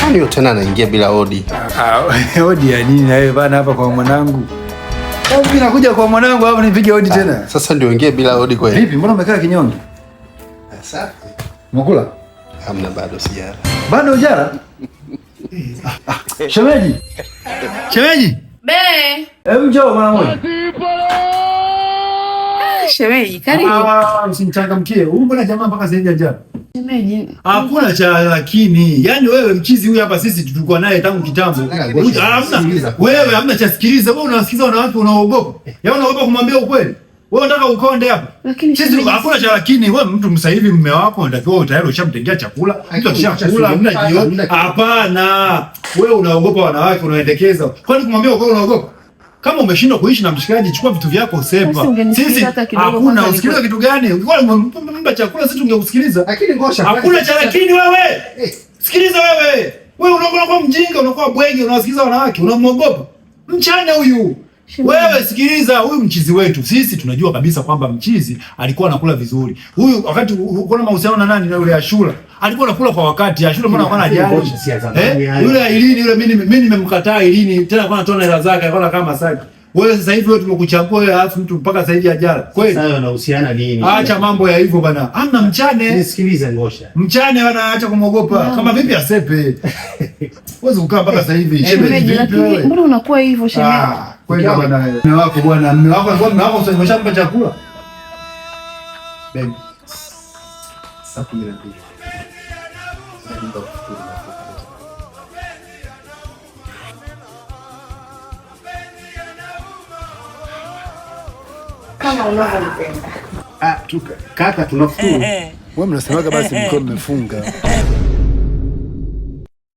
Nani yote tena anaingia bila hodi? Hodi ya nini na wewe bana hapa kwa mwanangu? Mimi nakuja kwa mwanangu hapa nipige hodi tena. Sasa ndio ingie bila hodi kwa hiyo. Vipi, mbona umekaa kinyonge? Asante. Umekula? Hamna bado sijala. Bado hujala? Shemeji. Shemeji. Be. Hebu njoo mara moja. Shemeji, karibu. Usinichangamkie. Huyu mbona jamaa mpaka sasa hivi njaa? Shemeji. Hakuna cha lakini. Yaani wewe mchizi huyu hapa sisi tulikuwa naye tangu kitambo. Hamna. Wewe hamna cha sikiliza. Wewe unasikiliza wanawake unaogopa. Yaani unaogopa kumwambia ukweli. Wewe unataka ukonde hapa. Sisi hakuna cha lakini. Wewe mtu sasa hivi mume wako unatakiwa tayari ushamtengea chakula. Mtu akishakula hamna jioni. Hapana. Wewe unaogopa wanawake unaendekeza. Kwani kumwambia ukweli unaogopa? Kama umeshindwa kuishi na mshikaji, chukua vitu vyako sepa. Sisi hakuna usikiliza kitu gani? Ukikuwa umempa chakula sisi tungekusikiliza. Lakini ngosha. Hakuna cha lakini wewe. Sikiliza wewe. Wewe unakuwa mjinga, unakuwa bwege, unawasikiliza wanawake, unamwogopa. Mchane huyu. Wewe sikiliza, huyu mchizi wetu. Sisi tunajua kabisa kwamba mchizi alikuwa anakula vizuri. Huyu wakati uko mahusiano na nani na yule Ashura, alikuwa anakula kwa wakati. Ashura mbona alikuwa anajali? Yule Ailini yule mimi nimemkataa Ailini, tena kwa anatona hela zake, alikuwa kama saki. Wewe sasa hivi wewe tumekuchagua wewe alafu mtu mpaka sasa hivi ajala. Kweli? Sasa wanahusiana nini? Acha mambo ya hivyo bana. Hamna mchane. Nisikilize ngosha. Mchane wanaacha kumogopa. Kama vipi asepe. Wewe ukaa mpaka sasa hivi. Shemeji, lakini mbona unakuwa hivyo shemeji? Kweli bwana. Mume wako bwana, mume wako alikuwa mume wako umeshampa chakula. Baby. Safi ile pili. Kama unavyopenda. Kaka tunafikiri. Wewe mnasemaga basi mko mmefunga.